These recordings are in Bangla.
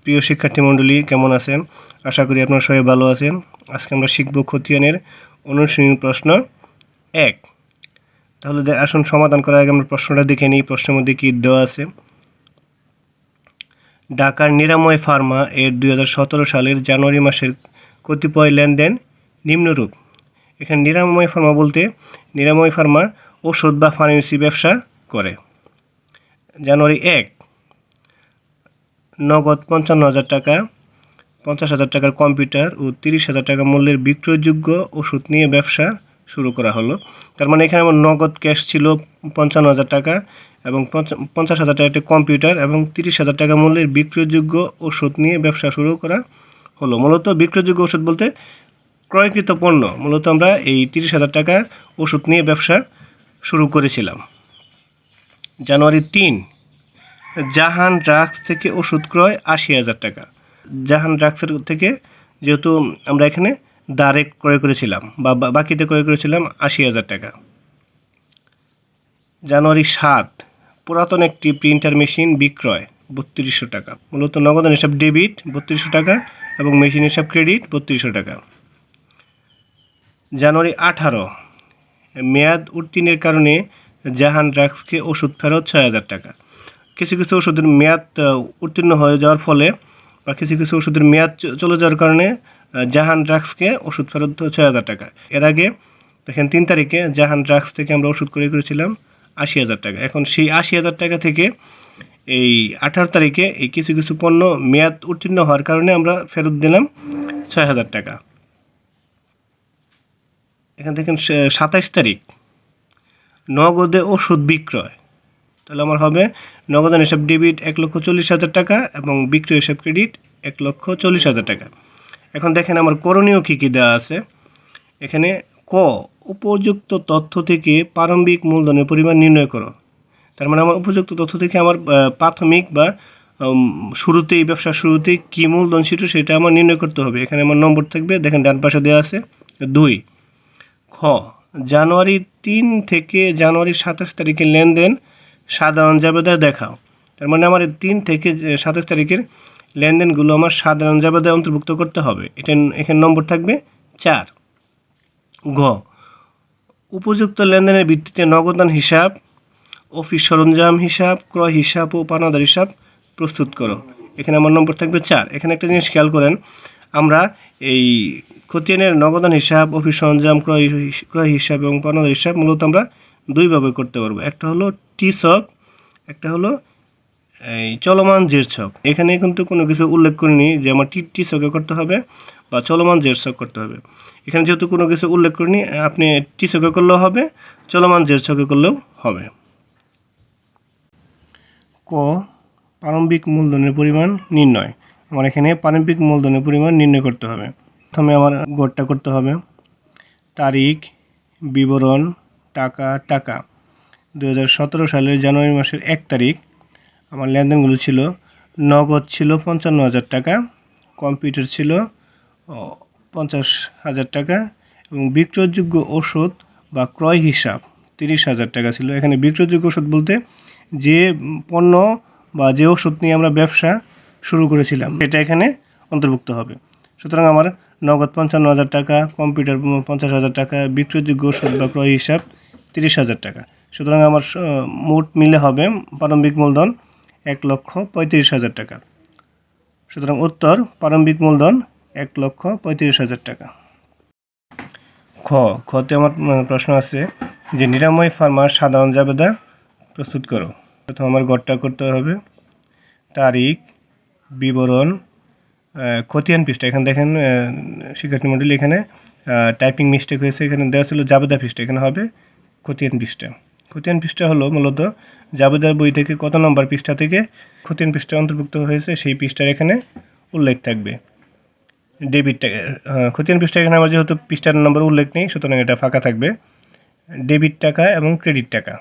প্রিয় শিক্ষার্থী মণ্ডলী কেমন আছেন? আশা করি আপনারা সবাই ভালো আছেন। আজকে আমরা শিখব খতিয়ানের অনুশীলনী প্রশ্ন 1। তাহলে আসুন সমাধান করার আগে আমরা প্রশ্নটা দেখে নিই। প্রশ্নের মধ্যে কি দেওয়া আছে। ঢাকার নিরাময় ফার্মা এর 2017 সালের জানুয়ারি মাসের কতিপয় লেনদেন নিম্নরূপ। এখানে নিরাময় ফার্মা বলতে নিরাময় ফার্মা ওষুধ বা ফার্মেসি ব্যবসা করে। জানুয়ারি 1, নগদ 55,000 টাকা, 50,000 টাকার কম্পিউটার ও 30,000 টাকা মূল্যের বিক্রয়যোগ্য ওষুধ নিয়ে ব্যবসা শুরু করা হলো। তার মানে এখানে আমার নগদ ক্যাশ ছিল 55,000 টাকা এবং 50,000 টাকা একটা কম্পিউটার এবং 30,000 টাকা মূল্যের বিক্রয়যোগ্য ওষুধ নিয়ে ব্যবসা শুরু করা হলো। মূলত বিক্রয়যোগ্য ওষুধ বলতে ক্রয়কৃত পণ্য। মূলত আমরা এই 30,000 টাকার ওষুধ নিয়ে ব্যবসা শুরু করেছিলাম। জানুয়ারি 3, জাহান ড্রাগস থেকে ওষুধ ক্রয় 80,000 টাকা। জাহান ড্রাগসের থেকে যেহেতু আমরা এখানে ডাইরেক্ট ক্রয় করেছিলাম বা বাকিতে ক্রয় করেছিলাম 80,000 টাকা। জানুয়ারি 7, পুরাতন একটি প্রিন্টার মেশিন বিক্রয় 3200 টাকা। মূলত নগদান হিসাব ডেবিট 3200 টাকা এবং মেশিন হিসাব ক্রেডিট 3200 টাকা। জানুয়ারি 18, মেয়াদ উত্তীর্ণের কারণে জাহান ড্রাগসকে ওষুধ ফেরত 6,000 টাকা। কিছু কিছু ওষুধের মেয়াদ উত্তীর্ণ হয়ে যাওয়ার ফলে বা কিছু কিছু ওষুধের মেয়াদ চলে যাওয়ার কারণে জাহান ড্রাগসকে ওষুধ ফেরত 6,000 টাকা। এর আগে দেখেন 3 তারিখে জাহান ড্রাগস থেকে আমরা ওষুধ ক্রয় করেছিলাম 80,000 টাকা। এখন সেই 80,000 টাকা থেকে এই 18 তারিখে এই কিছু কিছু পণ্য মেয়াদ উত্তীর্ণ হওয়ার কারণে আমরা ফেরত দিলাম 6,000 টাকা। এখান থেকে 27 তারিখ, নগদে ওষুধ বিক্রয়। তাহলে আমার হবে নগদান হিসাব ডেবিট 1,40,000 টাকা এবং বিক্রয় হিসাব ক্রেডিট 1,40,000 টাকা। এখন দেখেন আমার করণীয় কী কী দেওয়া আছে। এখানে ক, উপযুক্ত তথ্য থেকে প্রারম্ভিক মূলধনের পরিমাণ নির্ণয় করো। তার মানে আমার উপযুক্ত তথ্য থেকে আমার প্রাথমিক বা শুরুতেই ব্যবসার শুরুতেই কী মূলধন ছিল সেটা আমার নির্ণয় করতে হবে। এখানে আমার নম্বর থাকবে, দেখেন ডান পাশে দেওয়া আছে 2। খ, জানুয়ারি 3 থেকে জানুয়ারি 27 তারিখের লেনদেন সাধারণ জাবেদায় দেখাও। তার মানে আমার 3 থেকে 27 তারিখের লেনদেনগুলো আমার সাধারণ জাবেদায় অন্তর্ভুক্ত করতে হবে। এখানে নম্বর থাকবে 4। ঘ, উপযুক্ত লেনদেনের ভিত্তিতে নগদান হিসাব, অফিস সরঞ্জাম হিসাব, ক্রয় হিসাব ও পাওনাদার হিসাব প্রস্তুত করো। এখানে আমার নম্বর থাকবে 4। এখানে একটা জিনিস খেয়াল করেন, আমরা এই খতিয়ানের নগদান হিসাব, অফিস সরঞ্জাম, ক্রয় হিসাব এবং পাওনাদার হিসাব মূলত আমরা দুইভাবে করতে পারবো। একটা হলো টি ছক, একটা হলো এই চলমান জের ছক। এখানে কিন্তু কোনো কিছু উল্লেখ করিনি যে আমার টি ছকে করতে হবে বা চলমান জের ছক করতে হবে। এখানে যেহেতু কোনো কিছু উল্লেখ করিনি, আপনি টি ছকে করলেও হবে, চলমান জের ছকে করলেও হবে। ক, প্রারম্ভিক মূলধনের পরিমাণ নির্ণয়। আমার এখানে প্রারম্ভিক মূলধনের পরিমাণ নির্ণয় করতে হবে। প্রথমে আমার গড়টা করতে হবে। তারিখ, বিবরণ, টাকা। 2017 সালের জানুয়ারি মাসের 1 তারিখ আমার লেনদেনগুলো ছিল, নগদ ছিল 55,000 টাকা, কম্পিউটার ছিল 50,000 টাকা এবং বিক্রয়যোগ্য ওষুধ বা ক্রয় হিসাব 30,000 টাকা ছিল। এখানে বিক্রয়যোগ্য ওষুধ বলতে যে পণ্য বা যে ওষুধ নিয়ে আমরা ব্যবসা শুরু করেছিলাম এটা এখানে অন্তর্ভুক্ত হবে। সুতরাং আমার নগদ 55,000 টাকা, কম্পিউটার 50,000 টাকা, বিক্রয়যোগ্য ওষুধ বা ক্রয় হিসাব 30,000 টাকা। সুতরাং আমার মোট মিলে হবে প্রারম্ভিক মূলধন 1,35,000 টাকা। সুতরাং উত্তর প্রারম্ভিক মূলধন 1,35,000 টাকা। খতে আমার প্রশ্ন আছে যে নিরাময় ফার্মার সাধারণ জাবেদা প্রস্তুত করো। প্রথম আমার গড়টা করতে হবে। তারিখ, বিবরণ, খতিয়ান পৃষ্ঠা। এখানে দেখেন শিক্ষার্থী মণ্ডলী এখানে টাইপিং মিস্টেক হয়েছে, এখানে দেওয়া ছিল জাবেদা পৃষ্ঠা, এখানে হবে খতিয়ান পৃষ্ঠা। খতিয়ান পৃষ্ঠা হলো মূলত জাবেদার বই থেকে কত নম্বর পৃষ্ঠা থেকে খতিয়ান পৃষ্ঠা অন্তর্ভুক্ত হয়েছে সেই পৃষ্ঠার এখানে উল্লেখ থাকবে। ডেবিট খতিয়ান পৃষ্ঠা এখানে আমার যেহেতু পৃষ্ঠার নম্বর উল্লেখ নেই সুতরাং এটা ফাঁকা থাকবে। ডেবিট টাকা এবং ক্রেডিট টাকা।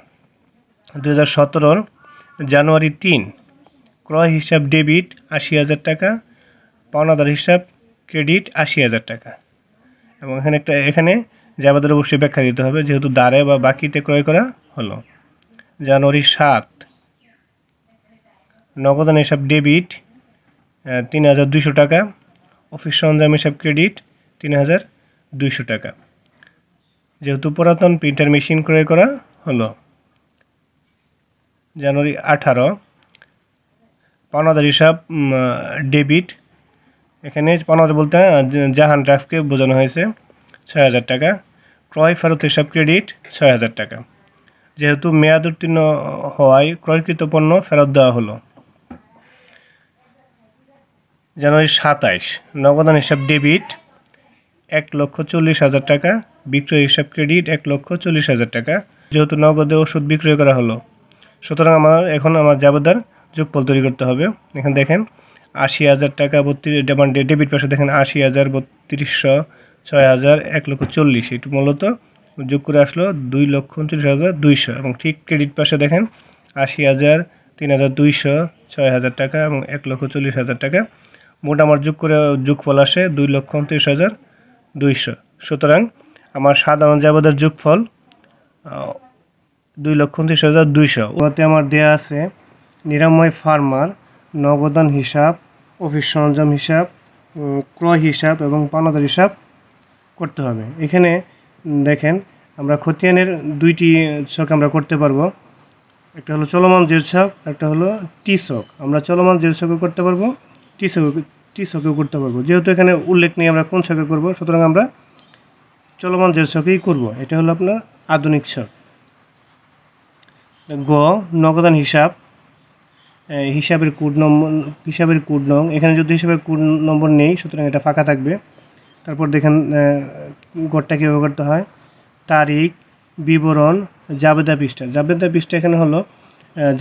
2017 জানুয়ারি 3 ক্রয় হিসাব ডেবিট 80,000 টাকা, পাওনাদার হিসাব ক্রেডিট 80,000 টাকা। এবং এখানে জাবেদার অবশ্যই ব্যাখ্যা দিতে হবে যেহেতু দাঁড়ে বা বাকিতে ক্রয় করা হলো। জানুয়ারি 7 নগদান হিসাব ডেবিট ৩,২০০ টাকা। অফিস সরঞ্জাম হিসাব ক্রেডিট ৩,২০০ টাকা। যেহেতু পুরাতন প্রিন্টার মেশিন ক্রয় করা হলো। জানুয়ারি 18 পাওনাদার হিসাব ডেবিট, এখানে পাওনাদার বলতে জাহান ট্রাস্টকে বোঝানো হয়েছে ৬,০০০ টাকা। ক্রয় ফেরত হিসাব ক্রেডিট ৬,০০০ টাকা। যেহেতু মেয়াদ উত্তীর্ণ হওয়ায় ক্রয়কৃত পণ্য ফেরত দেওয়া হলো। জানুয়ারি ২৭ নগদান হিসাব ডেবিট ১,৪০,০০০ টাকা। বিক্রয় হিসাব ক্রেডিট ১,৪০,০০০ টাকা। যেহেতু নগদে ওষুধ বিক্রয় করা হলো, সুতরাং আমার জাবেদার যোগফল তৈরি করতে হবে। এখানে দেখেন ৮০,০০০ টাকা 32 ডেবিট পাশে দেখেন ৮০,০০০, ৩২০০, ৬,০০০, ১,৪০,০০০। একটু মূলত যোগ করে আসলো ২,২৯,২০০। এবং ঠিক ক্রেডিট পাশে দেখেন ৮০,০০০, ৩,২০০, ৬,০০০ টাকা এবং ১,৪০,০০০ টাকা। মোট আমার যোগ করে যোগফল আসে ২,২৯,২০০। সুতরাং আমার সাধারণ জাবেদার যোগফল ২,২৯,২০০। ওতে আমার দেয়া আছে নিরাময় ফার্মার, নগদান হিসাব, অফিস সরঞ্জাম হিসাব, ক্রয় হিসাব এবং পাওনাদার হিসাব করতে হবে। এখানে দেখেন আমরা খতিয়ানের দুইটি ছক আমরা করতে পারবো। একটা হলো চলমান জের ছক, একটা হলো টি ছক। আমরা চলমান জের ছকও করতে পারবো, টি ছকেও করতে পারবো। যেহেতু এখানে উল্লেখ নেই আমরা কোন ছকে করব, সুতরাং আমরা চলমান জের ছকেই করব। এটা হলো আপনার আধুনিক ছক। গ নগদান হিসাব, হিসাবের কোড নং। এখানে যদি হিসাবের কোড নম্বর নেই, সুতরাং এটা ফাঁকা থাকবে। তারপর দেখেন গড়টা কীভাবে করতে হয়। তারিখ, বিবরণ, জাবেদা পৃষ্ঠা। জাবেদা পৃষ্ঠা এখানে হলো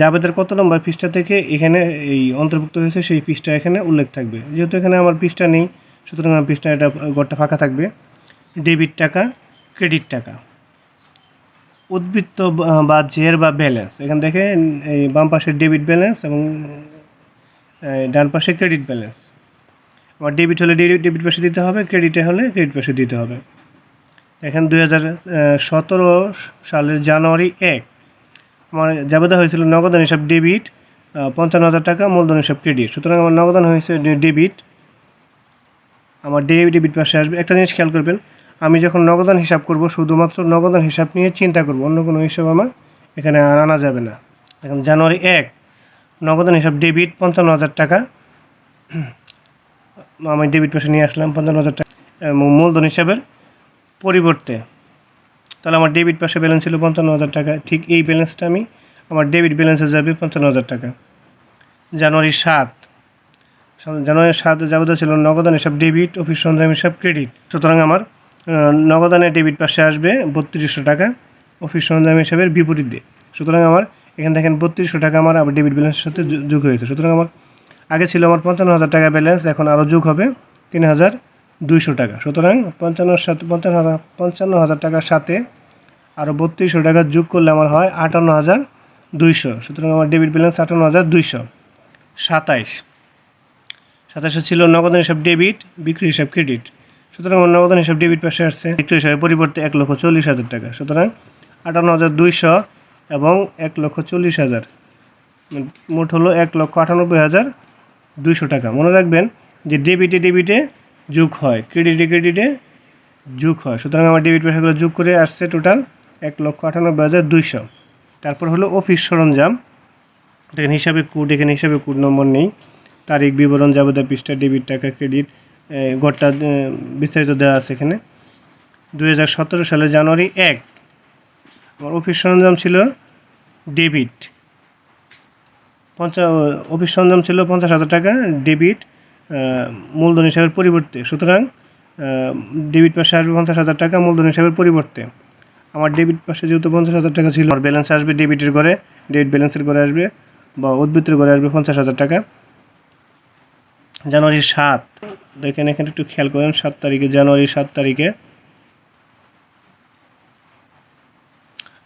জাবেদার কত নম্বর পৃষ্ঠা থেকে এখানে এই অন্তর্ভুক্ত হয়েছে সেই পৃষ্ঠা এখানে উল্লেখ থাকবে। যেহেতু এখানে আমার পৃষ্ঠা নেই, সুতরাং আমার পৃষ্ঠা এটা গড়টা ফাঁকা থাকবে। ডেবিট টাকা, ক্রেডিট টাকা। উদ্বৃত্ত বা জের বা ব্যালেন্স, এখানে দেখেন এই বাম পাশে ডেবিট ব্যালেন্স এবং ডান পাশে ক্রেডিট ব্যালেন্স। আমার ডেবিট হলে ডেবিট পাশে দিতে হবে, ক্রেডিটে হলে ক্রেডিট পাশে দিতে হবে। দেখেন ২০১৭ সালের জানুয়ারি ১ আমার জাবেদা হয়েছিল নগদান হিসাব ডেবিট ৫৫,০০০ টাকা, মূলধন হিসাব ক্রেডিট। সুতরাং আমার নগদান হয়েছে ডেবিট, আমার ডেবিট পাশে আসবে। একটা জিনিস খেয়াল করবেন, আমি যখন নগদান হিসাব করব শুধুমাত্র নগদান হিসাব নিয়ে চিন্তা করব, অন্য কোনো হিসাব আমার এখানে আনা যাবে না। এখন জানুয়ারি ১ নগদান হিসাব ডেবিট ৫৫,০০০ টাকা, আমি ডেবিট পাশে নিয়ে আসলাম ৫৫,০০০ টাকা। এবং মূলধন হিসাবের পরিবর্তে তাহলে আমার ডেবিট পাশে ব্যালেন্স ছিল ৫৫,০০০ টাকা, ঠিক এই ব্যালেন্সটা আমি আমার ডেবিট ব্যালেন্সে যাবে ৫৫,০০০ টাকা। জানুয়ারি ৭ জাবেদা ছিল নগদান হিসাব ডেবিট, অফিস সরঞ্জাম হিসাব ক্রেডিট। সুতরাং আমার নগদানের ডেবিট পাশে আসবে ৩২০০ টাকা, অফিস সরঞ্জাম হিসাবের বিপরীতে। সুতরাং আমার এখানে দেখেন ৩২০০ টাকা আমার আবার ডেবিট ব্যালেন্সের সাথে যোগ হয়েছে। সুতরাং আমার আগে ছিল আমার ৫৫,০০০ টাকা ব্যালেন্স, এখন আরও যোগ হবে ৩,২০০ টাকা। সুতরাং ৫৫,০০০ টাকার সাথে আরও ৩২০০ টাকা যোগ করলে আমার হয় ৫৮,২০০। সুতরাং আমার ডেবিট ব্যালেন্স ৫৮,২০০। ২৭ ছিল নগদান হিসাব ডেবিট, বিক্রি হিসাব ক্রেডিট। সুতরাং আমার নগদান হিসাব ডেবিট পাশে আসছে, বিক্রি হিসাবের পরিবর্তে ১,৪০,০০০ টাকা। সুতরাং ৫৮,২০০ এবং ১,৪০,০০০ মোট হলো ১,৯৮,২০০ টাকা। মনে রাখবেন যে ডেবিটে যোগ হয়, ক্রেডিটে যোগ হয়। সুতরাং আমার ডেবিট পয়সাগুলো যোগ করে আসছে টোটাল ১,৯৮,২০০। তারপর হলো অফিস সরঞ্জাম, দেখেন হিসাবে কোড নম্বর নেই। তারিখ, বিবরণ, জাবেদা পৃষ্ঠা, ডেবিট টাকা, ক্রেডিট গড়টা বিস্তারিত দেওয়া আছে এখানে। ২০১৭ সালের জানুয়ারি ১ আমার অফিস সরঞ্জাম ছিল ডেবিট, অফিস সরঞ্জাম ছিল ৫০,০০০ টাকা, ডেবিট মূলধন হিসাবের পরিবর্তে। সুতরাং ডেবিট পাশে আসবে ৫০,০০০ টাকা মূলধন হিসাবের পরিবর্তে। আমার ডেবিট পাশে যেহেতু ৫০,০০০ টাকা ছিল, আমার ব্যালেন্স আসবে ডেবিটের ঘরে, ডেবিট ব্যালেন্সের ঘরে আসবে বা উদ্বৃত্তের ঘরে আসবে ৫০,০০০ টাকা। জানুয়ারি ৭ দেখেন এখানে একটু খেয়াল করেন, জানুয়ারি ৭ তারিখে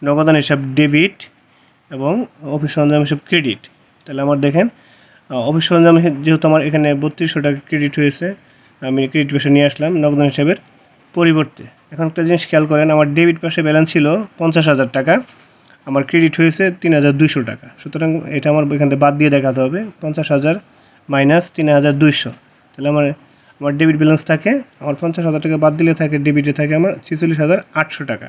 নগদান হিসাব ডেবিট এবং অফিস সরঞ্জাম হিসাব ক্রেডিট। তাহলে আমার দেখেন অফিস সরঞ্জাম যেহেতু আমার এখানে ৩২০০ টাকা ক্রেডিট হয়েছে, আমি ক্রেডিট পাশে নিয়ে আসলাম নগদান হিসাবের পরিবর্তে। এখন একটা জিনিস খেয়াল করেন, আমার ডেবিট পাশে ব্যালেন্স ছিল ৫০,০০০ টাকা, আমার ক্রেডিট হয়েছে ৩,২০০ টাকা। সুতরাং এটা আমার এখান থেকে বাদ দিয়ে দেখাতে হবে। ৫০,০০০ মাইনাস 3,200। তাহলে আমার ডেবিট ব্যালেন্স থাকে, আমার 50,000 টাকা বাদ দিলে থাকে ডেবিটে থাকে আমার 46,800 টাকা।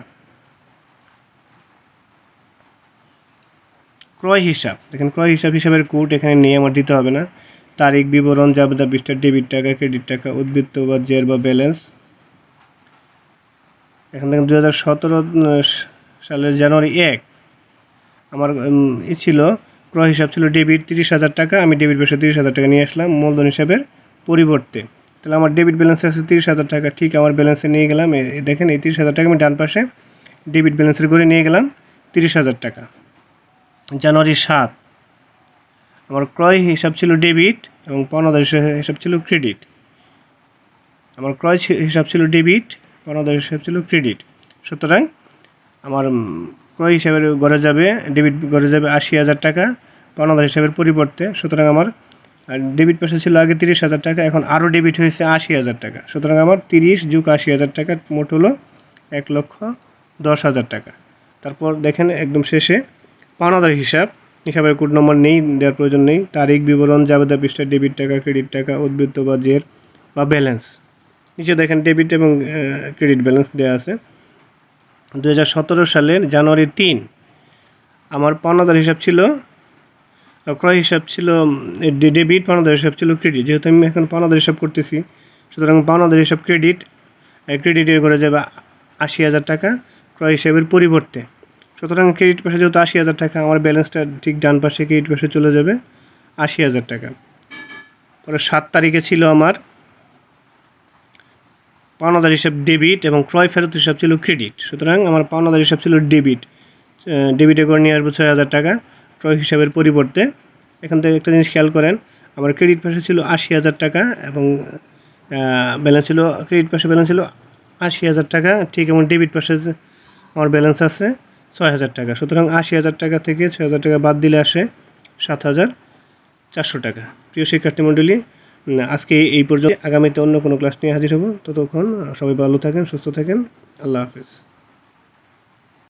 ক্রয় হিসাব দেখেন, ক্রয় হিসাবের কোড এখানে নিয়ে আমার দিতে হবে না। তারিখ, বিবরণ, জাবেদা পৃষ্ঠা, ডেবিট টাকা, ক্রেডিট টাকা, উদ্বৃত্ত বা জের বা ব্যালেন্স। এখন দেখেন 2017 সালের জানুয়ারি 1 আমার ছিল ক্রয় হিসাব ছিল ডেবিট 30,000 টাকা, আমি ডেবিট পাশে 30,000 টাকা নিয়ে আসলাম মূলধন হিসাবের পরিবর্তে। তাহলে আমার ডেবিট ব্যালেন্স আছে 30,000 টাকা, ঠিক আমার ব্যালেন্সে নিয়ে গেলাম। দেখেন এই 30,000 টাকা আমি ডান পাশে ডেবিট ব্যালেন্সের করে নিয়ে গেলাম 30,000 টাকা। জানুয়ারি 7 আমার ক্রয় হিসাব ছিল ডেবিট এবং পণ্যদার হিসাব ছিল ক্রেডিট। আমার ক্রয় হিসাব ছিল ডেবিট, পণ্যদার হিসাব ছিল ক্রেডিট। সুতরাং আমার ক্রয় হিসাবের ঘরে যাবে, ডেবিট ঘরে যাবে 80,000 টাকা পণ্যদার হিসাবের পরিবর্তে। সুতরাং আমার ডেবিট পাশে ছিল আগে 30,000 টাকা, এখন আরও ডেবিট হয়েছে 80,000 টাকা। সুতরাং আমার 30 যোগ 80,000 টাকা মোট হলো 1,10,000 টাকা। তারপর দেখেন একদম শেষে পাওনাদার হিসাবের কোড নম্বর নেই, দেওয়ার প্রয়োজন নেই। তারিখ, বিবরণ, জাবেদা পৃষ্ঠা, ডেবিট টাকা, ক্রেডিট টাকা, উদ্বৃত্ত বা জের বা ব্যালেন্স। নিচে দেখেন ডেবিট এবং ক্রেডিট ব্যালেন্স দেওয়া আছে। 2017 সালের জানুয়ারি 3 আমার পাওনাদার হিসাব ছিল, ক্রয় হিসাব ছিল ডেবিট, পাওনাদার হিসাব ছিল ক্রেডিট। যেহেতু আমি এখন পাওনাদার হিসাব করতেছি, সুতরাং পাওনাদার হিসাব ক্রেডিটের করে যাবে 80,000 টাকা ক্রয় হিসাবের পরিবর্তে। সুতরাং ক্রেডিট পাশে যেহেতু 80,000 টাকা, আমার ব্যালেন্সটা ঠিক ডান পাশে ক্রেডিট পাশে চলে যাবে 80,000 টাকা। পরে 7 তারিখে ছিল আমার পাওনাদার হিসাব ডেবিট এবং ক্রয় ফেরত হিসাব ছিল ক্রেডিট। সুতরাং আমার পাওনাদার হিসাব ছিল ডেবিটে করে নিয়ে আসবো 6,000 টাকা ক্রয় হিসাবের পরিবর্তে। এখান থেকে একটা জিনিস খেয়াল করেন, আমার ক্রেডিট পাশে ছিল 80,000 টাকা এবং ব্যালেন্স ছিল, ক্রেডিট পাশে ব্যালেন্স ছিল 80,000 টাকা, ঠিক এবং ডেবিট পাশে আমার ব্যালেন্স আছে 6,000 টাকা। সুতরাং 80,000 টাকা থেকে 6,000 টাকা বাদ দিলে আসে 7,400 টাকা। প্রিয় শিক্ষার্থী মণ্ডলী, আজকে এই পর্যন্ত। আগামীতে অন্য কোনো ক্লাস নিয়ে হাজির হব। ততক্ষণ সবাই ভালো থাকেন, সুস্থ থাকেন। আল্লাহ হাফেজ।